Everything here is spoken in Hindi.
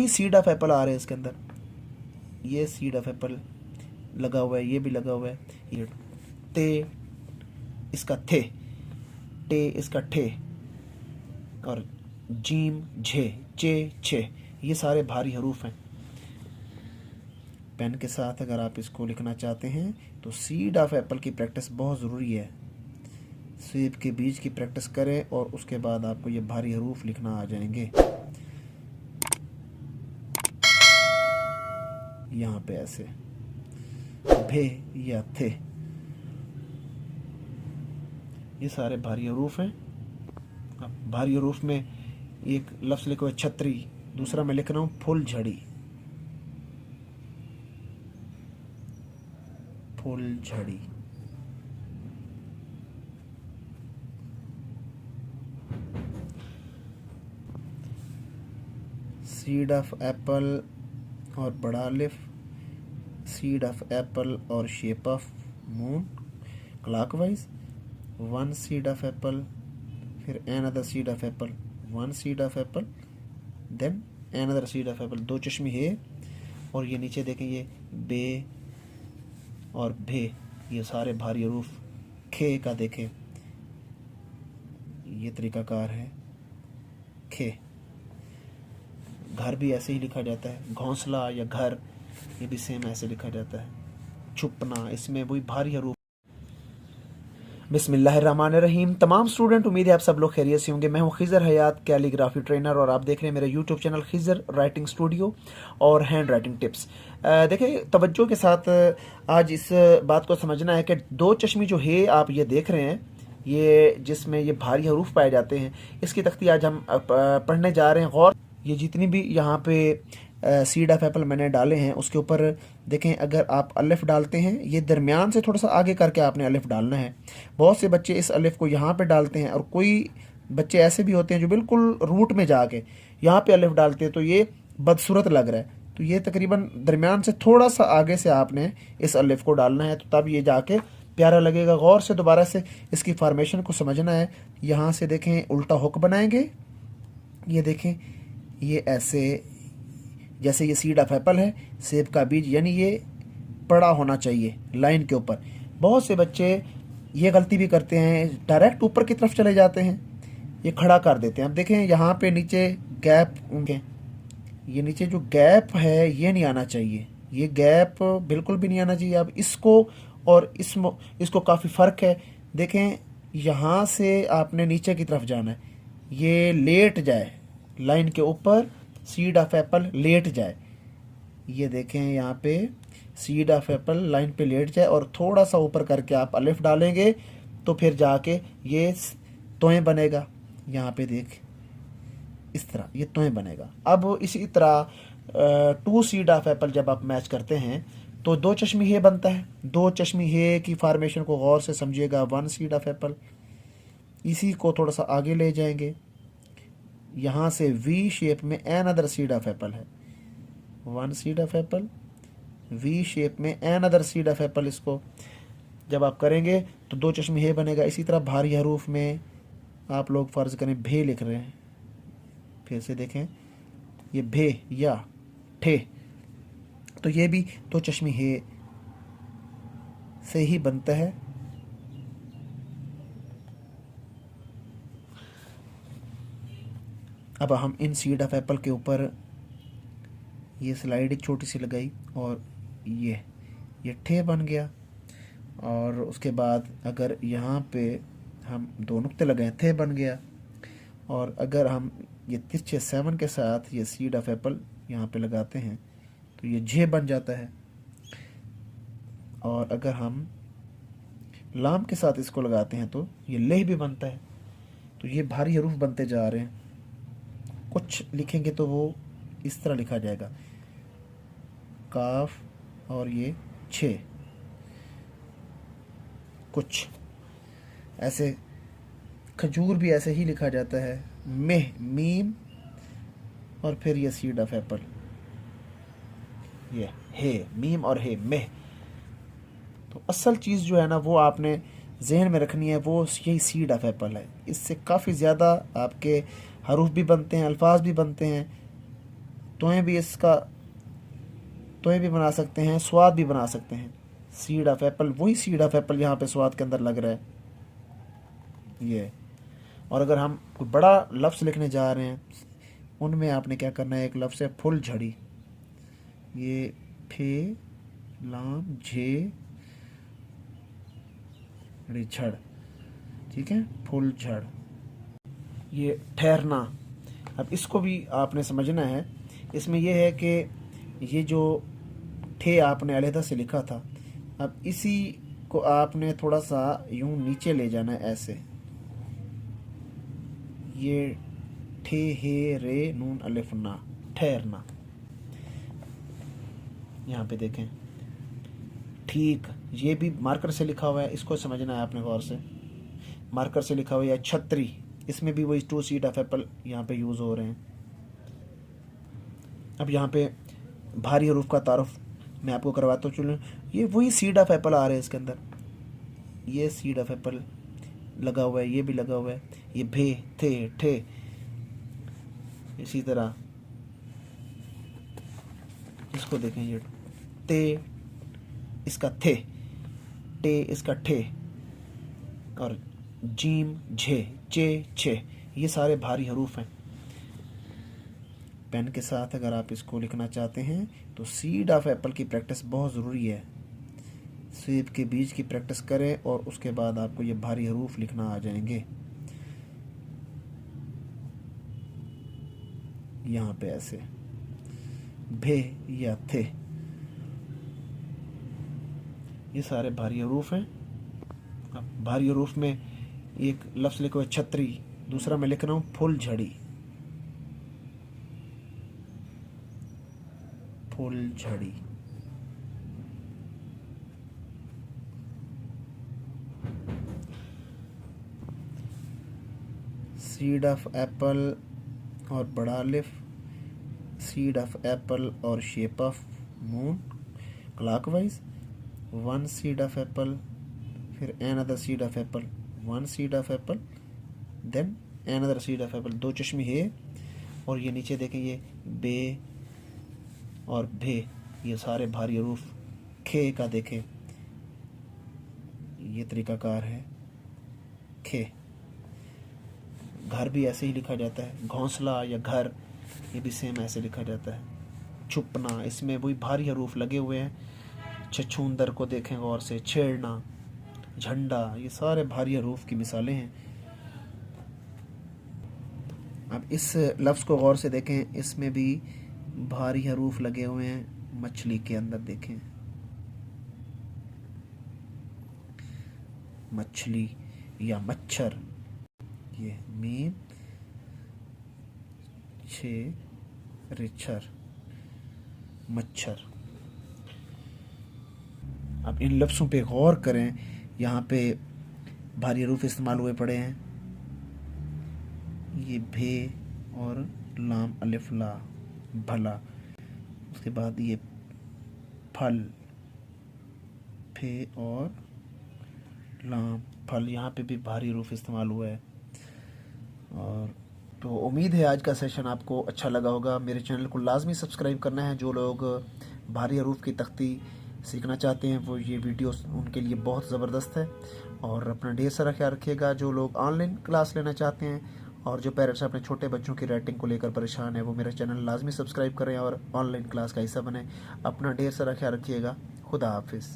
सीड ऑफ एप्पल आ रहे हैं इसके अंदर। ये सीड ऑफ एप्पल लगा हुआ है, ये भी लगा हुआ है। ये ते इसका थे, टे इसका ठे, और जीम झे, चे छे, ये सारे भारी हरूफ हैं। पेन के साथ अगर आप इसको लिखना चाहते हैं तो सीड ऑफ एप्पल की प्रैक्टिस बहुत ज़रूरी है। सेब के बीज की प्रैक्टिस करें और उसके बाद आपको ये भारी हरूफ लिखना आ जाएंगे। यहाँ पे ऐसे भे या थे, ये सारे भारी हरूफ हैं। अब भारी हरूफ में एक लफ्ज़ लिखो है छतरी, दूसरा मैं लिख रहा हूँ फुल झड़ी, फुल झड़ी। सीड ऑफ एप्पल और बड़ा अलिफ, सीड ऑफ एप्पल और shape of moon clockwise, one seed of apple, फिर another seed of apple, one seed of apple, then another seed of apple. दो चश्मे है, और ये नीचे देखें ये बे और भे, ये सारे भारी हरूफ। खे का देखें, ये तरीकाकार है खे। घर भी ऐसे ही लिखा जाता है, घोंसला या घर, ये भी सेम ऐसे लिखा जाता है। छुपना, इसमें वही भारी हरूफ। बिस्मिल्लाहिर्रहमानिर्रहीम। तमाम स्टूडेंट, उम्मीद है आप सब लोग खैरियत से होंगे। मैं हूं खिज़र हयात, कैलीग्राफी ट्रेनर, और आप देख रहे हैं मेरा YouTube channel Khizar writing studio और हैंड राइटिंग टिप्स। देखिए तवज्जो के साथ आज इस बात को समझना है कि दो चश्मी जो है आप ये देख रहे हैं, ये जिसमें ये भारी हरूफ पाए जाते हैं, इसकी तख्ती आज हम पढ़ने जा रहे हैं। गौर, ये जितनी भी यहाँ पे सीड ऑफ एप्पल मैंने डाले हैं उसके ऊपर देखें, अगर आप अलिफ डालते हैं, ये दरमियान से थोड़ा सा आगे करके आपने अलिफ डालना है। बहुत से बच्चे इस अलिफ को यहाँ पे डालते हैं, और कोई बच्चे ऐसे भी होते हैं जो बिल्कुल रूट में जाके यहाँ पे अलिफ डालते हैं, तो ये बदसूरत लग रहा है। तो ये तकरीबन दरमियान से थोड़ा सा आगे से आपने इस अलिफ को डालना है, तो तब ये जाके प्यारा लगेगा। गौर से दोबारा से इसकी फॉर्मेशन को समझना है। यहाँ से देखें उल्टा हुक बनाएंगे, ये देखें ये ऐसे, जैसे ये सीड ऑफ एप्पल है, सेब का बीज, यानी ये पड़ा होना चाहिए लाइन के ऊपर। बहुत से बच्चे ये गलती भी करते हैं, डायरेक्ट ऊपर की तरफ चले जाते हैं, ये खड़ा कर देते हैं। अब देखें यहाँ पे नीचे गैप, ये नीचे जो गैप है ये नहीं आना चाहिए, ये गैप बिल्कुल भी नहीं आना चाहिए। अब इसको और इसको काफ़ी फ़र्क है। देखें यहाँ से आपने नीचे की तरफ जाना है, ये लेट जाए लाइन के ऊपर, सीड ऑफ एप्पल लेट जाए। ये देखें यहाँ पे सीड ऑफ एप्पल लाइन पे लेट जाए, और थोड़ा सा ऊपर करके आप अलिफ डालेंगे तो फिर जाके ये तोय बनेगा। यहाँ पे देख इस तरह ये तोय बनेगा। अब इसी तरह टू सीड ऑफ एप्पल जब आप मैच करते हैं तो दो चश्मी हे बनता है। दो चश्मी हे की फॉर्मेशन को गौर से समझिएगा। वन सीड ऑफ एप्पल, इसी को थोड़ा सा आगे ले जाएंगे, यहाँ से वी शेप में अनदर सीड ऑफ एप्पल है, one seed of Apple, V shape में अनदर सीड ऑफ एप्पल। इसको जब आप करेंगे तो दो चश्मे हे बनेगा। इसी तरह भारी हरूफ में आप लोग फ़र्ज़ करें भे लिख रहे हैं, फिर से देखें ये भे या ठे, तो ये भी दो चश्मे हे से ही बनता है। अब हम इन सीड ऑफ एप्पल के ऊपर ये स्लाइड एक छोटी सी लगाई, और ये ठे बन गया। और उसके बाद अगर यहाँ पे हम दो नुक्ते लगाएं, थे बन गया। और अगर हम ये तिरछे 7 के साथ ये सीड ऑफ एप्पल यहाँ पे लगाते हैं तो ये झे बन जाता है। और अगर हम लाम के साथ इसको लगाते हैं तो ये लेह भी बनता है। तो ये भारी हरूफ बनते जा रहे हैं। कुछ लिखेंगे तो वो इस तरह लिखा जाएगा, काफ और ये छे, कुछ ऐसे। खजूर भी ऐसे ही लिखा जाता है, मेह मीम, और फिर ये सीड ऑफ एप्पल, ये हे मीम और हे मेह। तो असल चीज़ जो है ना वो आपने जहन में रखनी है, वो यही सीड ऑफ एप्पल है। इससे काफ़ी ज़्यादा आपके हरूफ भी बनते हैं, अल्फाज भी बनते हैं। तोहें भी इसका तोहें भी बना सकते हैं, स्वाद भी बना सकते हैं। सीड ऑफ एप्पल, वही सीड ऑफ एप्पल यहाँ पे स्वाद के अंदर लग रहा है ये। और अगर हम कोई बड़ा लफ्ज़ लिखने जा रहे हैं, उनमें आपने क्या करना है, एक लफ्ज़ है फुल झड़ी, ये फे लाम झे झड़, ठीक है, फुल झड़। ये ठहरना, अब इसको भी आपने समझना है। इसमें यह है कि ये जो ठे आपने अलहदा से लिखा था, अब इसी को आपने थोड़ा सा यूं नीचे ले जाना है ऐसे। ये ठे हे रे नून अलिफ ना, ठहरना। यहाँ पे देखें, ठीक, ये भी मार्कर से लिखा हुआ है, इसको समझना है आपने गौर से। मार्कर से लिखा हुआ है छतरी, इसमें भी वही 2 सीड ऑफ एप्पल यहाँ पे यूज़ हो रहे हैं। अब यहाँ पे भारी हरूफ का तारुफ मैं आपको करवाता हूँ। चलो, ये वही सीड ऑफ एप्पल आ रहे हैं इसके अंदर, ये सीड ऑफ एप्पल लगा हुआ है, ये भी लगा हुआ है, ये भे थे ठे। इसी तरह इसको देखें, ये ते इसका थे, टे इसका ठे, और जीम झे चे छे, ये सारे भारी हरूफ हैं। पेन के साथ अगर आप इसको लिखना चाहते हैं तो सीड ऑफ एप्पल की प्रैक्टिस बहुत ज़रूरी है। सेब के बीज की प्रैक्टिस करें और उसके बाद आपको ये भारी हरूफ लिखना आ जाएंगे। यहाँ पे ऐसे भे या थे, ये सारे भारी हरूफ हैं। अब भारी हरूफ में एक लफ्ज़ लिखो है छतरी, दूसरा मैं लिख रहा हूँ फुल झड़ी, फुल झड़ी। सीड ऑफ एप्पल और बड़ा अलिफ, सीड ऑफ एप्पल और shape of moon clockwise, 1 seed of apple, फिर another seed of apple, 1 seed of apple, then another seed of apple, 2 चश्मे है। और ये नीचे देखें, ये बे और भे, ये सारे भारी हरूफ। खे का देखें, ये तरीकाकार है खे। घर भी ऐसे ही लिखा जाता है, घोंसला या घर, ये भी सेम ऐसे लिखा जाता है। छुपना, इसमें वही भारी हरूफ लगे हुए हैं। छछूंदर को देखें गौर से, छेड़ना, झंडा, ये सारे भारी हरूफ की मिसालें हैं। अब इस लफ्ज़ को गौर से देखें, इसमें भी भारी हरूफ लगे हुए हैं। मछली के अंदर देखें, मछली या मच्छर, ये मीम छे रिछर, मच्छर। अब इन लफ्ज़ों पे गौर करें, यहाँ पे भारी हरूफ इस्तेमाल हुए पड़े हैं, ये भे और लाम अलिफ ला, भला। उसके बाद ये फल, फे और लाम फल, यहाँ पे भी भारी हरूफ इस्तेमाल हुआ है। और तो उम्मीद है आज का सेशन आपको अच्छा लगा होगा। मेरे चैनल को लाजमी सब्सक्राइब करना है। जो लोग भारी हरूफ की तख्ती सीखना चाहते हैं वो ये वीडियो उनके लिए बहुत ज़बरदस्त है। और अपना ढेर सारा ख्याल रखिएगा। जो लोग ऑनलाइन क्लास लेना चाहते हैं और जो पेरेंट्स अपने छोटे बच्चों की राइटिंग को लेकर परेशान है, वो मेरा चैनल लाजमी सब्सक्राइब करें और ऑनलाइन क्लास का हिस्सा बने। अपना ढेर सारा ख्याल रखिएगा। खुदा हाफिज़।